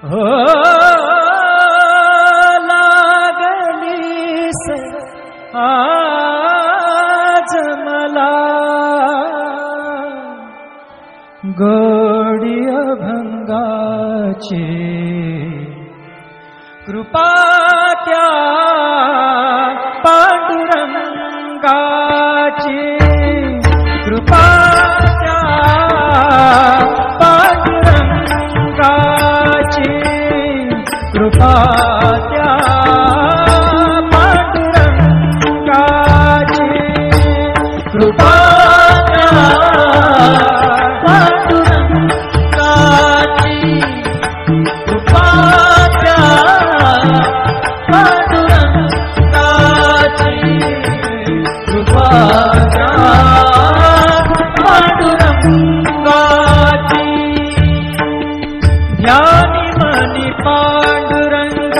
हो लागलीस आज मला गोडी अभंगाची कृपा त्या पांडुरंगाची कृपा त्या पांडुरंगाची कृपा त्या पांडुरंगाची कृपा त्या पांडुरंगाची कृपा त्या पांडुरंगाची कृपा त्या पांडुरंगाची ध्यानी मनी पांडुरंग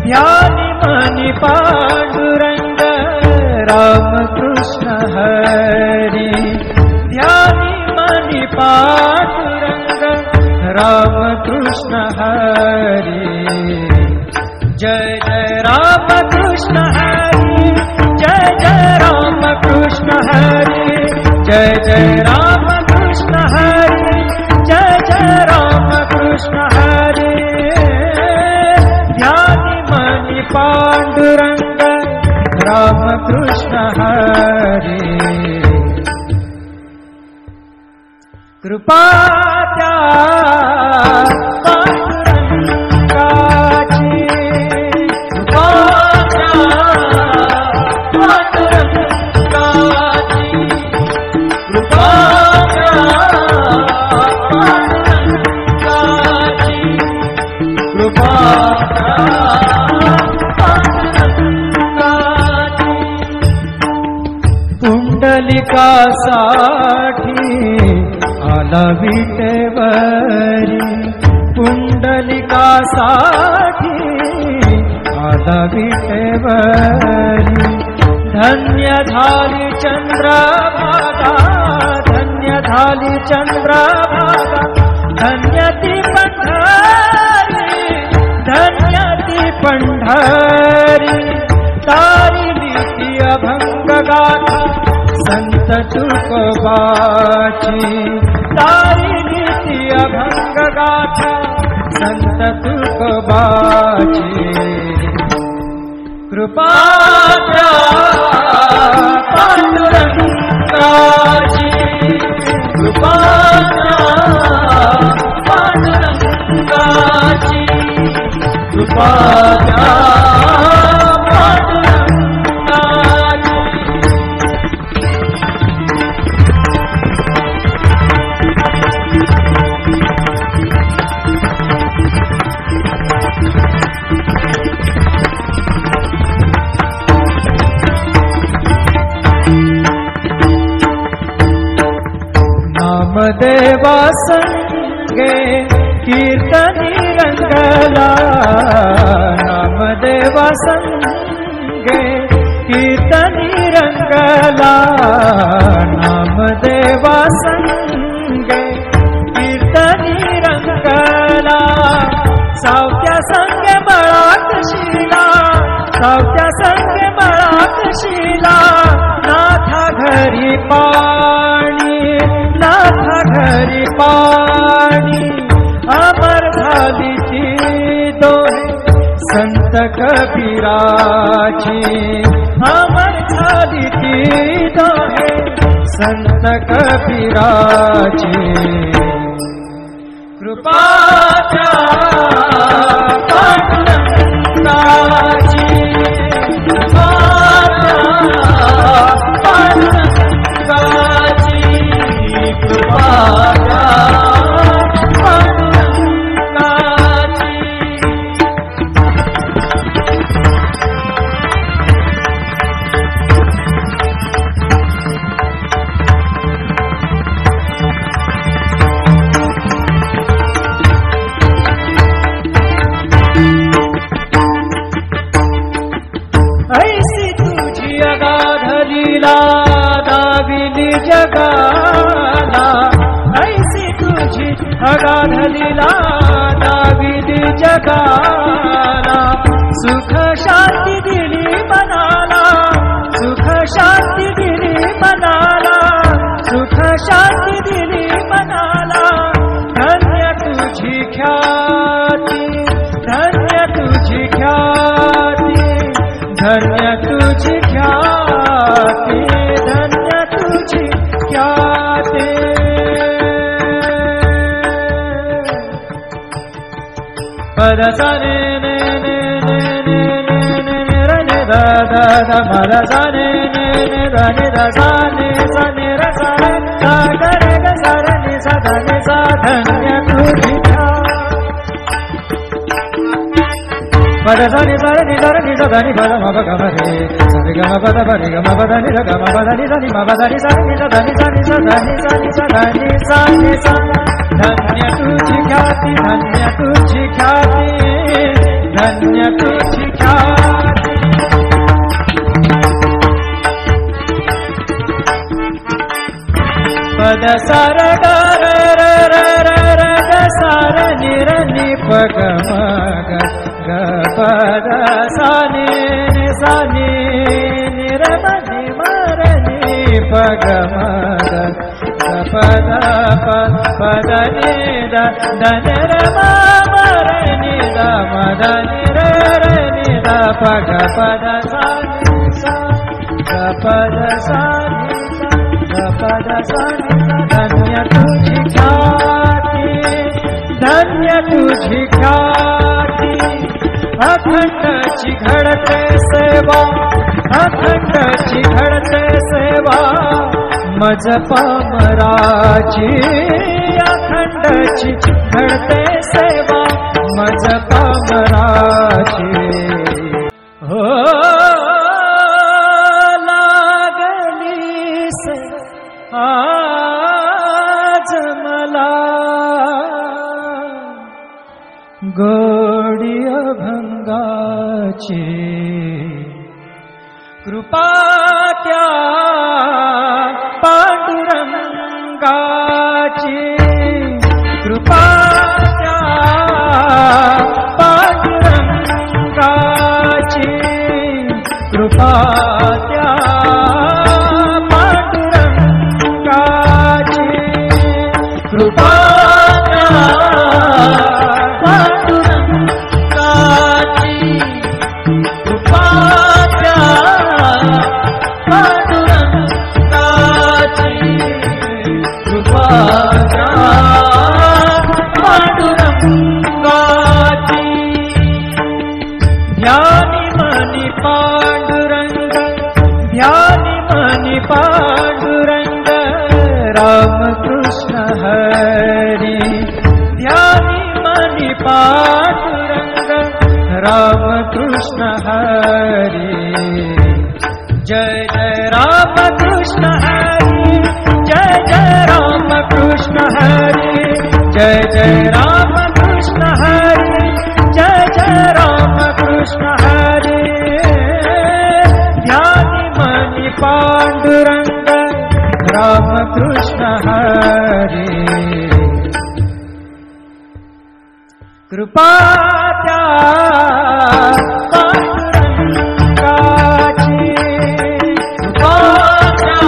ध्यानी मनी पांडुरंग रामकृष्ण हरी ध्यानी मनी पांडुरंग रामकृष्ण हरी जय जय रामकृष्ण हरी जय जय रामकृष्ण हरी जय जय रामकृष्ण हरी जय जय रामकृष्ण हरी ध्यानी मनी पांडुरंग रामकृष्ण हरी कृपा त्या पांडुरंगाची कृपा त्या पांडुरंगाची कृपा त्या पांडुरंगाची कृपा त्या पांडुरंगाची पुंडलिकासाठी आला विटेवरी पुंडलिकासाठी आला विटेवरी धन्य झाली चंद्रभागा धन्य झाली चंद्रभागा धन्य ती पंढरी धन्य ती पंढरी तारिली ती अभंग गाथा संत तुकोबाची तारिली ती अभंग गाथा संत तुकोबाची कृपा त्या पांडुरंगाची कृपा त्या पांडुरंगाची कृपा त्या नामदेवा संगे कीर्तनी रंगला नामदेवा संगे कीर्तनी रंगला नामदेवा संगे कीर्तनी रंगला सावत्या संगे मळात शिला सावत्या संगे मळात शिला नाथा घरी पाणी नाथा घरी पाणी अमर झाली ती दोहे संत कबीराची अमर झाली ती दोहे संत कबीराची कृपा त्या पांडुरंगाची कृपा त्या पांडुरंगाची कृपा त्या पांडुरंगाची जगाला, सुख शांती दिली मनाला, सुख शांती दिली मनाला, सुख शांती दिली मनाला. धन्य तुझी ख्याती, धन्य तुझी ख्याती, धन्य तुझी ख्याती, धन्य तुझी ख्याती. पद सा ने ने ने ने ने ने ने रे ने दा दा दा पद सा ने ने ने दा ने दा सा ने सा ने रे सा रे सा गा रे गा सा रे ने सा धा ने सा. धन्य तुझी पद सा ने सा रे नि सा रे नि सा धा नि पद म प ग म रे सा रे ग म प द प रे ग म प द नि रे ग म प द नि सा नि म प द नि सा नि सा धा नि सा नि सा धा नि सा नि सा धा नि सा नि सा. धन्य तुझी ख्याती, धन्य तुझी ख्याती, धन्य तुझी ख्याती. पद सा र ग र र र र र ग सा र नि र नि प ग म ग ग प द सा नि नि सा नि नि र म नि म र नि प ग म ग प द प प द नि द द न र म म र नि द म द नि र र नि द प ग प द सा नि सा ग प द सा नि सा ग प द सा नि सा. धन्य तुझी ख्याती, धन्य तुझी ख्याती. अखंडची घडते सेवा, अखंडची घडते सेवा, मज पामराची. अखंडची घडते सेवा, मज पामराची. हो लागलीस आज मला गोडी अभंगाची. कृपा त्या पांडुरंगाची, कृपा त्या पांडुरंगाची, कृपा त्या पांडुरंगाची, कृपा त्या पांडुरंगाची, कृपा त्या पांडुरंगाची, कृपा त्या पांडुरंगाची. ध्यानी मनी पांडुरंग, ध्यानी मनी पांडुरंग, रामकृष्ण हरी. ध्यानी मनी पांडुरंग, रामकृष्ण हरी. जय जय रामकृष्ण हरी, जय जय रामकृष्ण हरी, जय जय रामकृष्ण हरी, जय जय रामकृष्ण हरी. ध्यानी मनी पांडुरंग, रामकृष्ण हरी. कृपा त्या पांडुरंगाची, कृपा त्या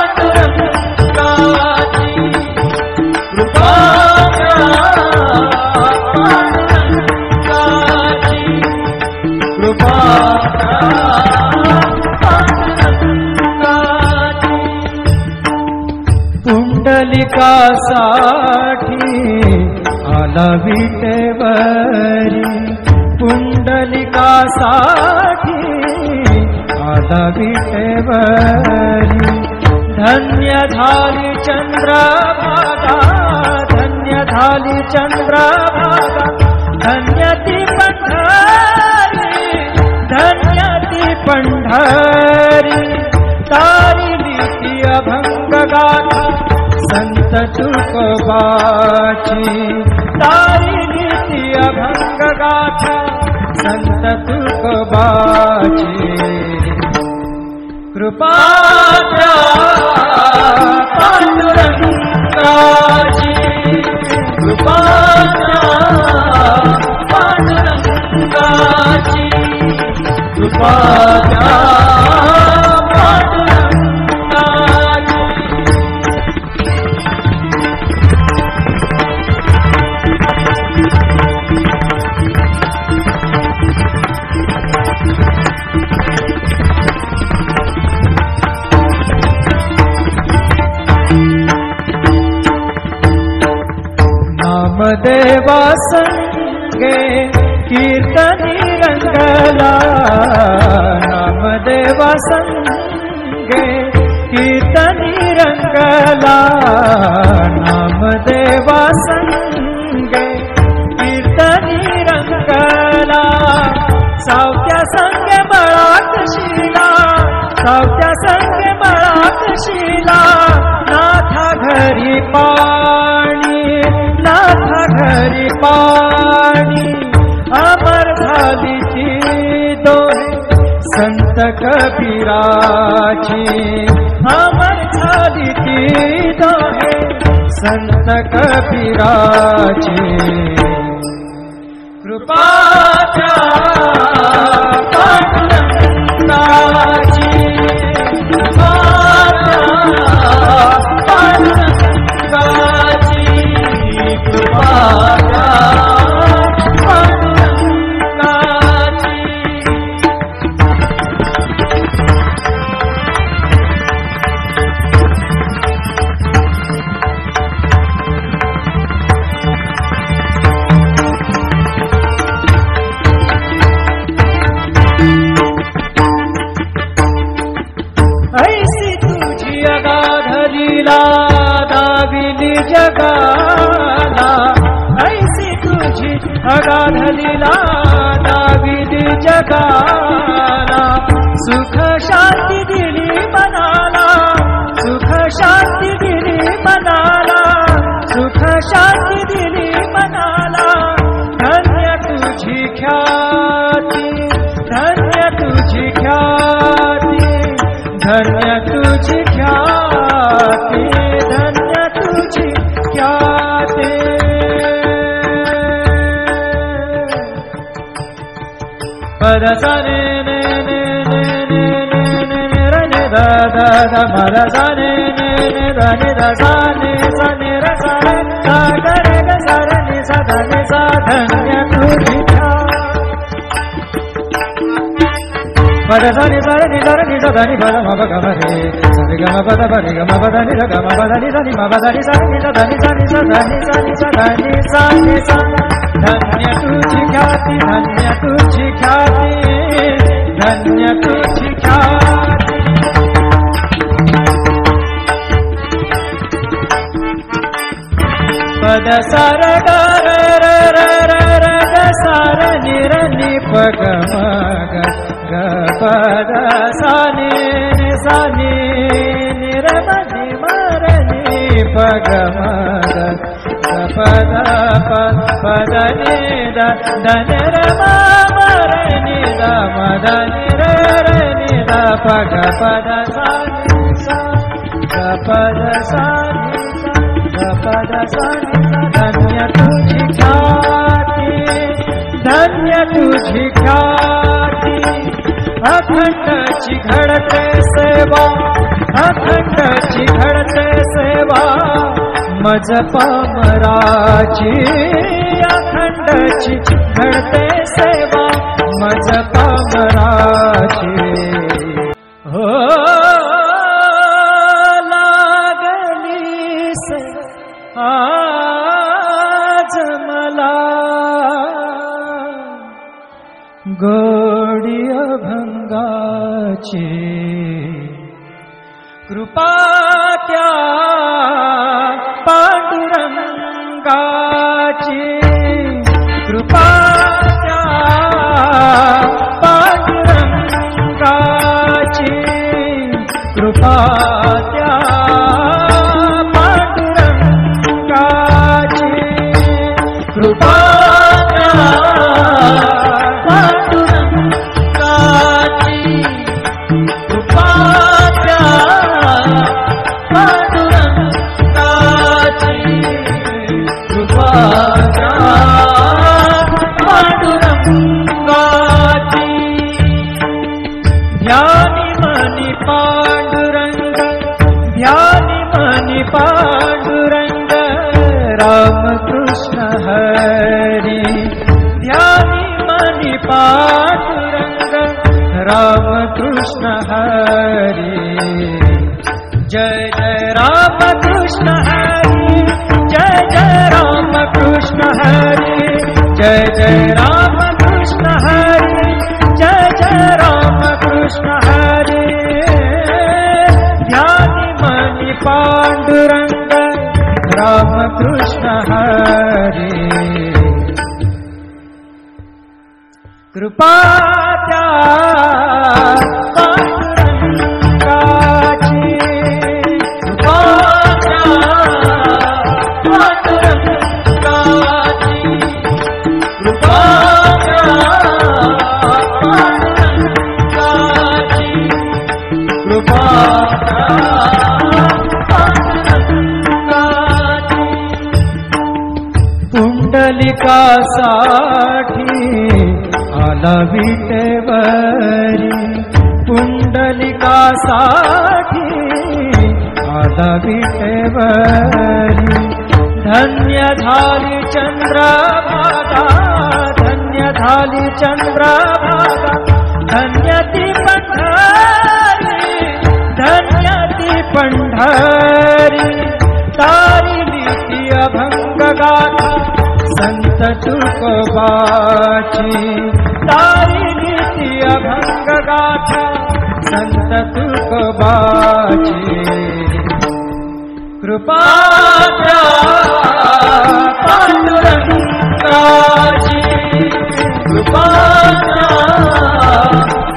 पांडुरंगाची, कृपा त्या पांडुरंगाची, कृपा त्या पांडुरंगाची. पुंडलिकासाठी आला विटेवरी, पुंडलिकासाठी आला विटेवरी. धन्य झाली चंद्रभागा, धन्य झाली चंद्रभागा, धन्य ती पंढरी, धन्य ती पंढरी. तारिली ती अभंग गाथा संत तुकोबाची, तारिली ती अभंग गाथा संत तुकोबाची. कृपा त्या पांडुरंगाची, कृपा त्या कृपा द्या नामदेवा संगे कीर्तनी रंगला नामदेवा संगे कीर्तनी रंगला नामदेवा संगे कीर्तनी रंगला सावत्या संगे बळाकशीला सावत्या संगे बळाकशीला नाथा घरी पाणी नाथा घरी पाणी अमर झाली ती दोहे संत कबीराची अमर झाली ती दोहे संत कबीराची कृपा द्या पांडुरंगाची कृपा द्या पांडुरंगाची कृपा द्या पांडुरंगाची ऐसी तुझी अगाध लीला दाविली जगाला ऐसी तुझी अगाध लीला दाविली जगाला सुख शांती दिली मनाला सुख शांती दिली मनाला सुख शांती दिली मनाला धन्य तुझी ख्याती धन्य तुझी ख्याती धन्य तुझी ख्याती धन्य तुझी ख्याती पद सा ने ने ने ने ने ने ने ने रे ने दा दा दा पद सा ने ने ने दा ने दा सा ने रे सा रे सा ग रे ग सा रे नि सा धा नि सा धन्य तुझी पद सा नि सा रे नि सा रे नि सा धा नि पद म प ग म रे सा रे ग म प द प रे ग म प द नि सा ग म प द नि सा नि म प द नि सा नि सा धा नि सा नि सा धा नि सा नि सा धा नि सा नि सा धन्य तुझी ख्याती धन्य तुझी ख्याती धन्य तुझी ख्याती पद सार ग र र र र र ग सार नि र नि प ग म ग ग पद सा नि सा नि नि र म नि म र नि प ग म ग पद पद नि द द न र म म र नि द म द नि र र नि द प ग पद सा नि सा ग पद सा नि सा ग पद सा नि धन्य तुझी ख्याती धन्य तुझी ख्याती अखंडची घडते सेवा अखंडची घडते सेवा मज पामराची अखंडची घडते सेवा मज पामराची हो लागली से आज मला गोडी अभंगाची कृपा त्या पांडुरंगाची कृपा त्या पांडुरंगाची कृपा त्या पांडुरंगाची कृपा त्या पांडुरंगाची कृपा त्या पांडुरंगाची कृपा त्या पांडुरंगाची पांडुरंग राम कृष्ण हरी जय जय राम कृष्ण हरी जय जय राम कृष्ण हरी जय जय राम कृष्ण हरी जय जय राम कृष्ण हरी ध्यानी मनी पांडुरंग राम कृष्ण हरी कृपा त्या पांडुरंगाची कृपा त्या पांडुरंगाची कृपा त्या पांडुरंगाची कृपा त्या पांडुरंगाची पुंडलिकासाठी आला विटेवरी पुंडलिकासाठी आला विटेवरी धन्य झाली चंद्रभागा धन्य झाली चंद्रभागा धन्य ती पंढरी धन्य ती पंढरी तारिली ती अभंग गाथा संत तुकोबाची तारिली ती अभंग गाथा संत तुकोबाची कृपा त्या पांडुरंगाची कृपा त्या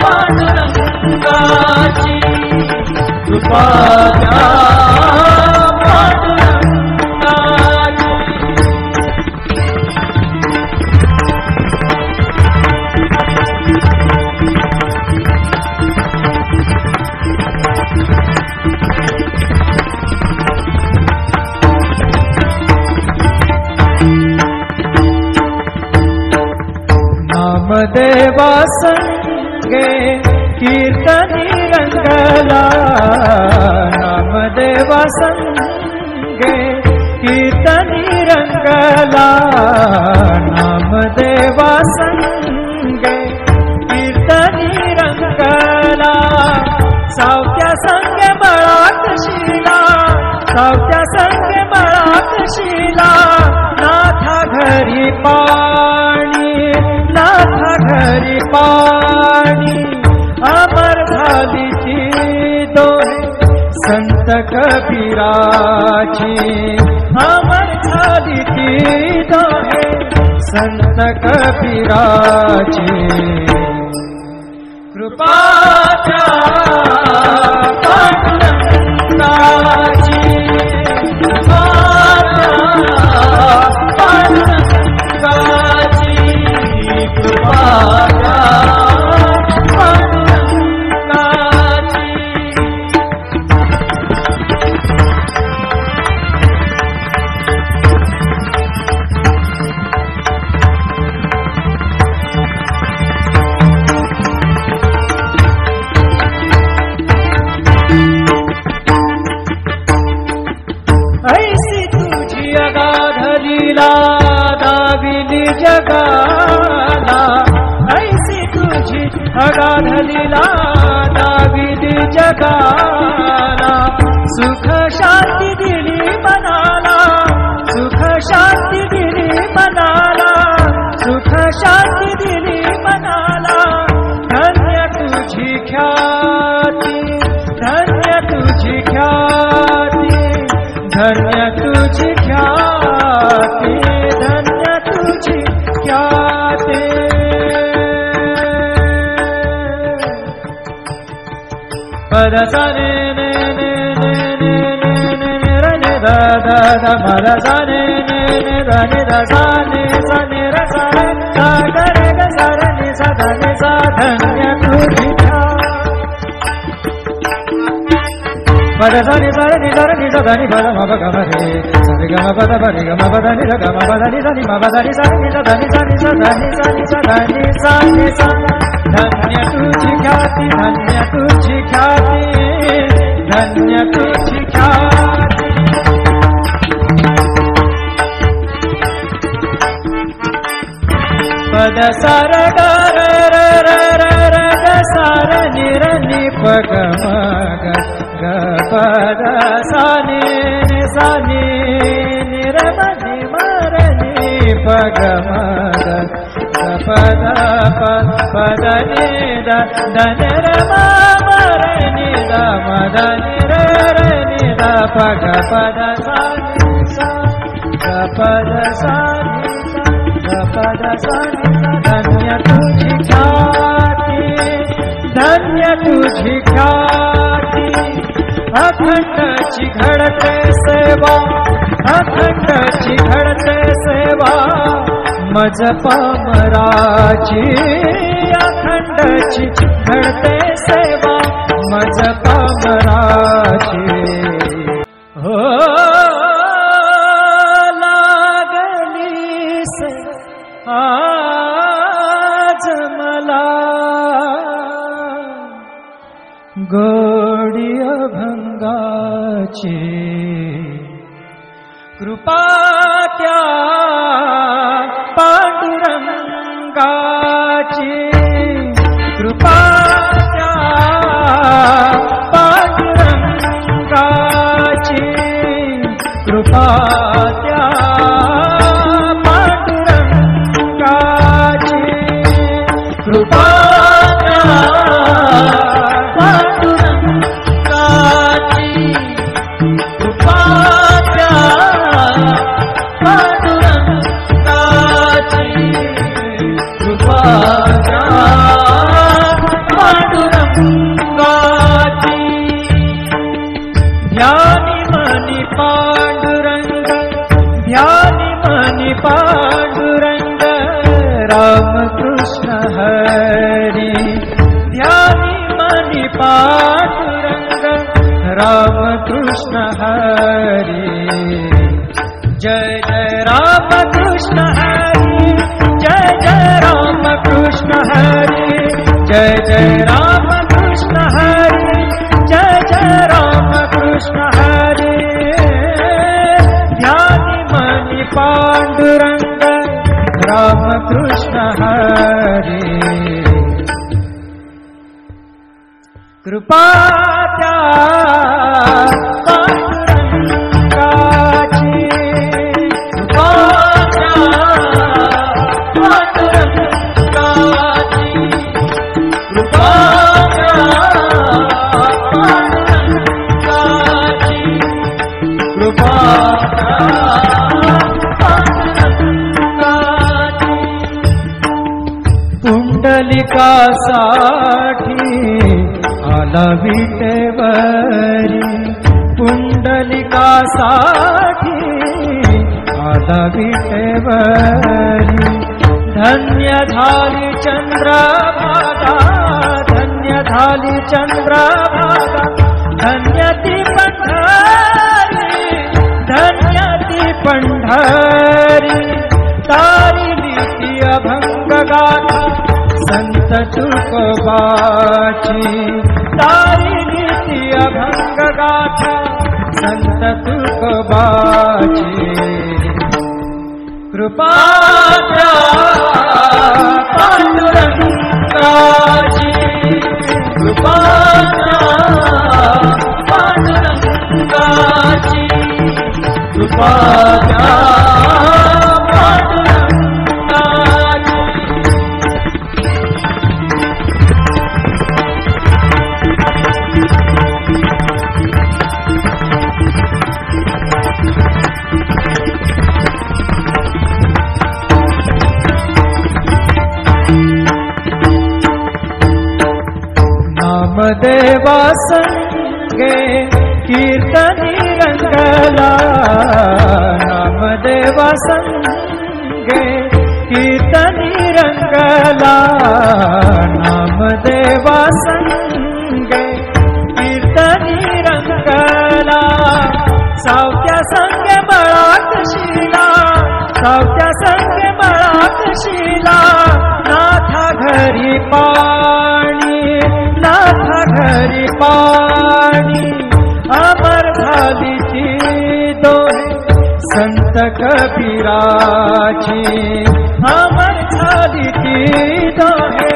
पांडुरंगाची कृपा त्या नामदेवा संगे कीर्तनी रंगला नामदेवा संगे कीर्तनी रंगला नामदेवा संगे कीर्तनी रंगला सावत्या संगे बळात शिला सावत्या संगे बळात शिला नाथा घरी पाणी नाथा घरी पाणी अमर झाली ती दोहे संत कबीराची अमर झाली ती दोहे संत कबीराची कृपा त्या पांडुरंगाची कृपा त्या पांडुरंगाची कृपा त्या पांडुरंगाची ऐसी तुझी अगाध लीला दाविली जगाला ऐसी तुझी अगाध लीला दाविली जगाला सुख शांती दिली मनाला सुख शांती दिली मनाला सुख शांती दिली मनाला धन्य तुझी ख्याती धन्य तुझी ख्याती धन्य तुझी ख्याती धन्य तुझी ख्याती पद सा ने ने ने ने ने ने ने रे ने दा दा दा पद सा ने ने ने दा ने दा सा ने र सा रे सा ग रे ग सा रे नि सा धा नि सा धन्य तुझी पद सा नि सा रे नि सा धा नि पद म प ग म रे सा रे ग म पद प रे ग म पद नि रे ग म पद नि सा नि म पद नि सा नि सा धा नि सा नि सा धा नि सा नि सा धा नि सा नि सा धन्य तुझी ख्याती धन्य तुझी ख्याती धन्य तुझी ख्याती पद सा रे ग रे ग म ग ग प द सा नि नि सा नि नि र म नि म र नि प ग म ग ग प द प द नि द द नि र म म र नि द म द नि र र नि द प ग प द सा नि सा ग प द सा नि सा ग प द सा नि सा धन्य तुझी ख्याती धन्य तुझी ख्याती अखंडची घडते सेवा अखंडची घडते सेवा मज पामराची अखंडची घडते सेवा मज पामराची हो लागली से आज मला गोडी अभंगाची कृपा त्या पांडुरंगाची कृपा त्या पांडुरंगाची कृपा त्या पांडुरंगाची कृपा त्या पांडुरंगाची कृपा त्या पांडुरंगाची कृपा त्या पांडुरंगाची ध्यानी मनी पांडुरंग ध्यानी मनी पांडुरंग रामकृष्ण हरी ध्यानी मनी पांडुरंग रामकृष्ण हरी जय जय रामकृष्ण हरी जय जय रामकृष्ण हरी जय जय रामकृष्ण हरी जय जय रामकृष्ण हरी ध्यानी मनी पांडुरंग रामकृष्ण हरी कृपा त्या पांडुरंगाची कृपा त्या पांडुरंगाची कृपा त्या पांडुरंगाची कृपा त्या पांडुरंगाची पुंडलिकासाठी आला विटेवरी पुंडलिकासाठी आला विटेवरी धन्य झाली चंद्रभागा धन्य झाली चंद्रभागा धन्य ती पंढरी धन्य ती पंढरी तारिली ती अभंग गाथा संत तुकोबाची तारिली ती अभंग गाथा संत तुकोबाची कृपा त्या पांडुरंगाची कृपा त्या पांडुरंगाची कृपा त्या नामदेवा संगे कीर्तनी रंगला नामदेवा संगे कीर्तनी रंगला नामदेवा संगे कीर्तनी रंगला सावत्या संगे मळात शिला सावत्या संगे मळात शिला नाथा घरी पाणी नाथा घरी पाणी अमर झाली ती दोहे संत कबीराची अमर झाली ती दोहे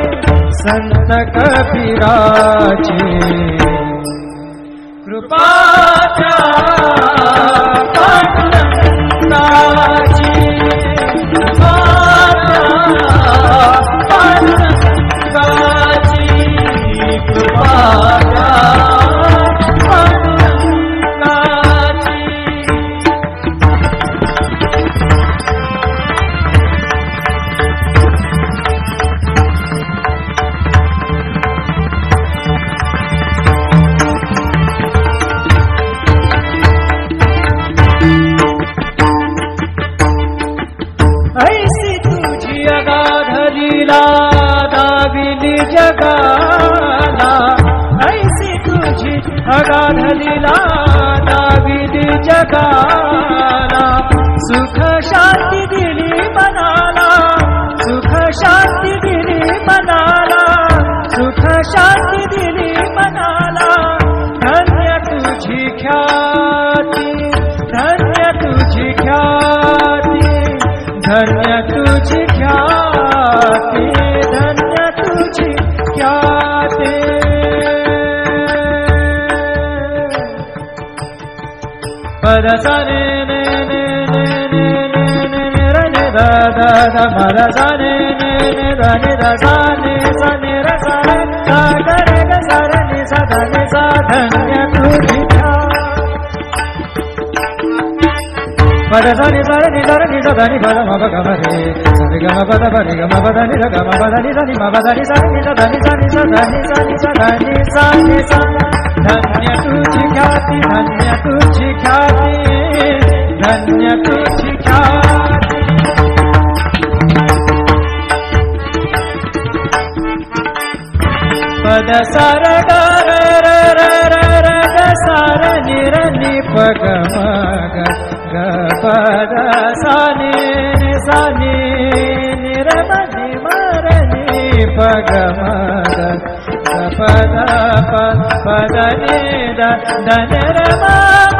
संत कबीराची कृपाच्या पांडुरंगाची दाविली जगाला ऐसी तुझी अगाध लीला दाविली जगाला सुख शांती दिली मनाला सुख शांती दिली मनाला सुख शांती दिली मनाला धन्य तुझी ख्याती धन्य तुझी ख्याती धन्य तुझी ख्याती धन्य तुझी ख्याती पद सा ने ने ने ने ने ने ने ने र ने दा दा दा म र सा ने ने ने दा ने दा सा ने र सा रे सा ग रे ग सा रे नि सा ध नि सा धन्य तुझी पद सा नि सा रे नि सा रे नि सा ध नि प म प ग म रे सा रे ग म प द प रे ग म प द नि र ग म प द नि सा नि म प द नि सा नि सा ध नि सा नि सा ध नि सा नि सा ध नि सा नि सा धन्य तुझी ख्याती धन्य तुझी ख्याती धन्य तुझी ख्याती पद सा र ग र र र र र ग सा र नि र नि प ग म ग ग प द सा नि नि सा नि नि र म नि म र नि प ग म ग ग प द प प द नि द द नि र म